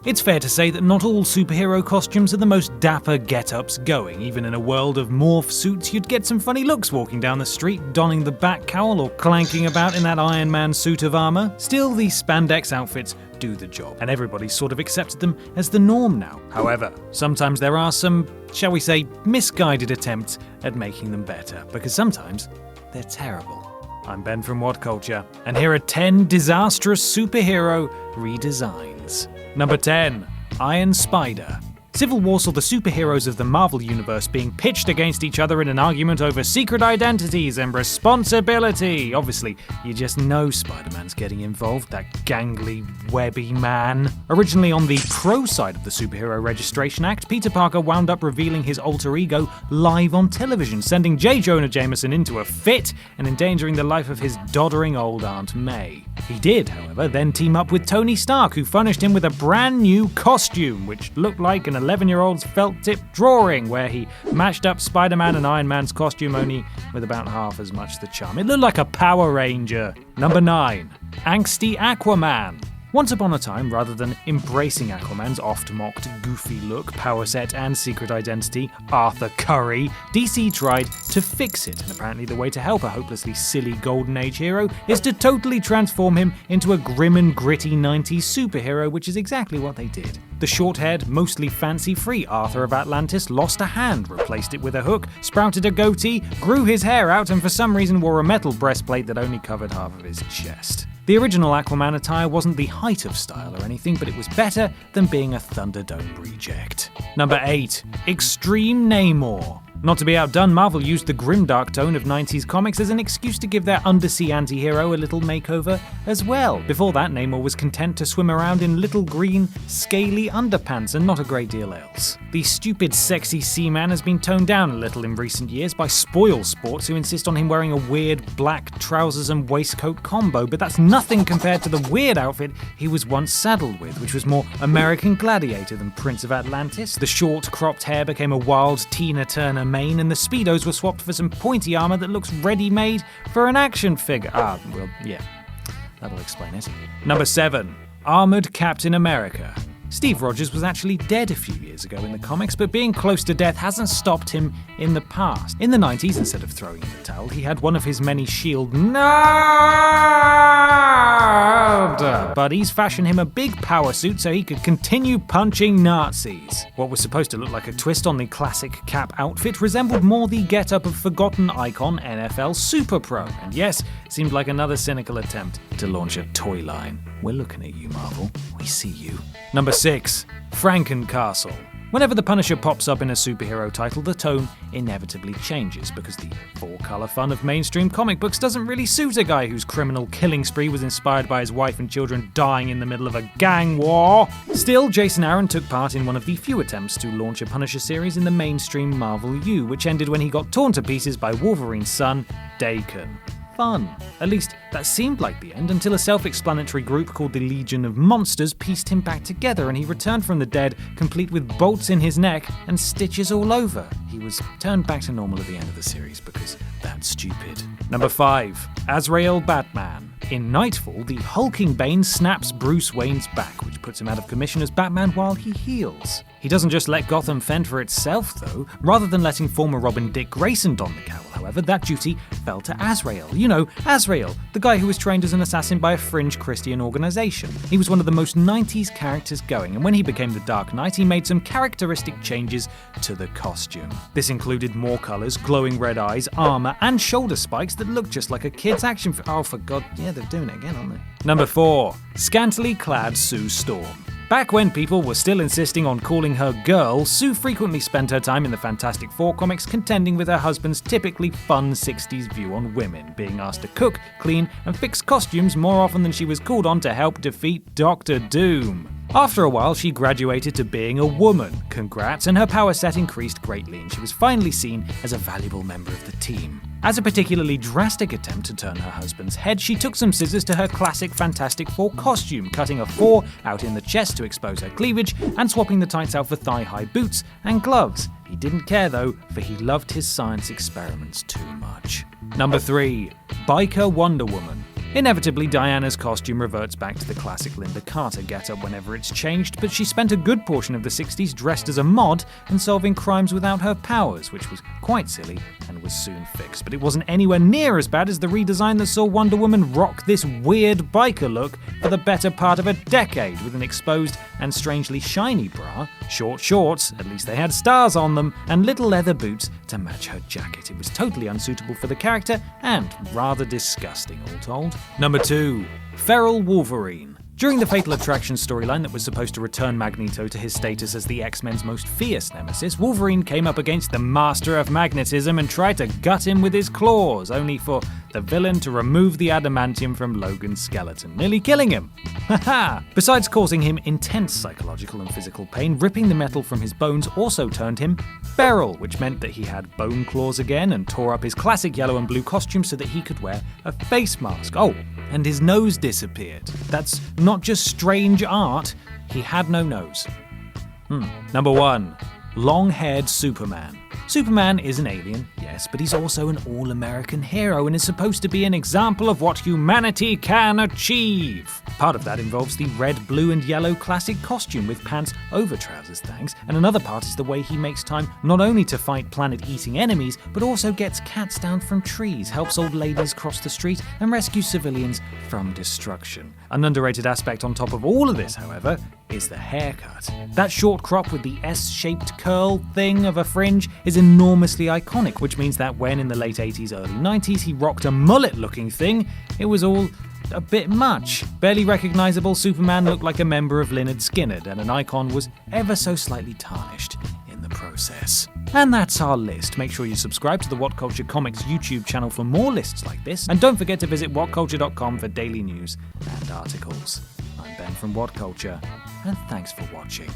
It's fair to say that not all superhero costumes are the most dapper get-ups going. Even in a world of morph suits, you'd get some funny looks walking down the street, donning the bat cowl or clanking about in that Iron Man suit of armor. Still, these spandex outfits do the job, and everybody's sort of accepted them as the norm now. However, sometimes there are some, shall we say, misguided attempts at making them better, because sometimes they're terrible. I'm Ben from What Culture, and here are 10 disastrous superhero redesigns. Number 10. Iron Spider. Civil War saw the superheroes of the Marvel Universe being pitched against each other in an argument over secret identities and responsibility. Obviously, you just know Spider-Man's getting involved, that gangly, webby man. Originally on the pro side of the Superhero Registration Act, Peter Parker wound up revealing his alter ego live on television, sending J. Jonah Jameson into a fit and endangering the life of his doddering old Aunt May. He did, however, then team up with Tony Stark, who furnished him with a brand new costume, which looked like an 11-year-old's felt-tip drawing, where he matched up Spider-Man and Iron Man's costume, only with about half as much the charm. It looked like a Power Ranger. Number 9. ANGSTY AQUAMAN. Once upon a time, rather than embracing Aquaman's oft-mocked, goofy look, power set, and secret identity, Arthur Curry, DC tried to fix it, and apparently the way to help a hopelessly silly Golden Age hero is to totally transform him into a grim and gritty 90s superhero, which is exactly what they did. The short-haired, mostly fancy-free Arthur of Atlantis lost a hand, replaced it with a hook, sprouted a goatee, grew his hair out, and for some reason wore a metal breastplate that only covered half of his chest. The original Aquaman attire wasn't the height of style or anything, but it was better than being a Thunderdome reject. Number 8. Extreme Namor. Not to be outdone, Marvel used the grimdark tone of 90s comics as an excuse to give their undersea anti-hero a little makeover as well. Before that, Namor was content to swim around in little green, scaly underpants and not a great deal else. The stupid, sexy seaman has been toned down a little in recent years by spoil sports who insist on him wearing a weird black trousers and waistcoat combo, but that's nothing compared to the weird outfit he was once saddled with, which was more American Gladiator than Prince of Atlantis. The short, cropped hair became a wild Tina Turner mane, and the Speedos were swapped for some pointy armor that looks ready-made for an action figure. Well, yeah, that'll explain it. Number 7. Armored Captain America. Steve Rogers was actually dead a few years ago in the comics, but being close to death hasn't stopped him in the past. In the 90s, instead of throwing in the towel, he had one of his many S.H.I.E.L.D. nerd buddies fashion him a big power suit so he could continue punching Nazis. What was supposed to look like a twist on the classic Cap outfit resembled more the get-up of forgotten icon NFL Super Pro, and yes, seemed like another cynical attempt to launch a toy line. We're looking at you, Marvel. We see you. Number 6. FRANKENCASTLE. Whenever the Punisher pops up in a superhero title, the tone inevitably changes, because the four-color fun of mainstream comic books doesn't really suit a guy whose criminal killing spree was inspired by his wife and children dying in the middle of a gang war. Still, Jason Aaron took part in one of the few attempts to launch a Punisher series in the mainstream Marvel U, which ended when he got torn to pieces by Wolverine's son, Daken. Fun. At least, that seemed like the end until a self-explanatory group called the Legion of Monsters pieced him back together, and he returned from the dead, complete with bolts in his neck and stitches all over. He was turned back to normal at the end of the series because that's stupid. Number 5. AZRAEL Batman. In Nightfall, the hulking Bane snaps Bruce Wayne's back, which puts him out of commission as Batman while he heals. He doesn't just let Gotham fend for itself, though. Rather than letting former Robin Dick Grayson don the cowl, however, that duty fell to AZRAEL. You know, AZRAEL, the guy who was trained as an assassin by a fringe Christian organization. He was one of the most 90s characters going, and when he became the Dark Knight, he made some characteristic changes to the costume. This included more colors, glowing red eyes, armor, and shoulder spikes that looked just like a kid's action figure. Oh, for God, yeah, they're doing it again, aren't they? Number 4. Scantily clad Sue Storm. Back when people were still insisting on calling her girl, Sue frequently spent her time in the Fantastic Four comics contending with her husband's typically fun 60s view on women, being asked to cook, clean, and fix costumes more often than she was called on to help defeat Dr. Doom. After a while, she graduated to being a woman. Congrats, and her power set increased greatly, and she was finally seen as a valuable member of the team. As a particularly drastic attempt to turn her husband's head, she took some scissors to her classic Fantastic Four costume, cutting a 4 out in the chest to expose her cleavage, and swapping the tights out for thigh-high boots and gloves. He didn't care though, for he loved his science experiments too much. Number 3. Biker Wonder Woman. Inevitably, Diana's costume reverts back to the classic Linda Carter getup whenever it's changed, but she spent a good portion of the 60s dressed as a mod and solving crimes without her powers, which was quite silly and was soon fixed. But it wasn't anywhere near as bad as the redesign that saw Wonder Woman rock this weird biker look for the better part of a decade, with an exposed and strangely shiny bra, short shorts, at least they had stars on them, and little leather boots to match her jacket. It was totally unsuitable for the character and rather disgusting, all told. Number 2. Feral Wolverine. During the Fatal Attraction storyline that was supposed to return Magneto to his status as the X-Men's most fierce nemesis, Wolverine came up against the master of magnetism and tried to gut him with his claws, only for the villain to remove the adamantium from Logan's skeleton, nearly killing him. Haha! Besides causing him intense psychological and physical pain, ripping the metal from his bones also turned him feral, which meant that he had bone claws again and tore up his classic yellow and blue costume so that he could wear a face mask. Oh, and his nose disappeared. That's not just strange art, he had no nose. Number 1. Long-haired Superman. Superman is an alien, yes, but he's also an all-American hero and is supposed to be an example of what humanity can achieve. Part of that involves the red, blue and yellow classic costume with pants over trousers, thanks, and another part is the way he makes time not only to fight planet-eating enemies, but also gets cats down from trees, helps old ladies cross the street, and rescues civilians from destruction. An underrated aspect on top of all of this, however, is the haircut. That short crop with the S-shaped curl thing of a fringe is enormously iconic, which means that when in the late 80s, early 90s he rocked a mullet-looking thing, it was all a bit much. Barely recognizable, Superman looked like a member of Lynyrd Skynyrd, and an icon was ever so slightly tarnished in the process. And that's our list. Make sure you subscribe to the What Culture Comics YouTube channel for more lists like this, and don't forget to visit whatculture.com for daily news and articles. I'm Ben from What Culture, and thanks for watching.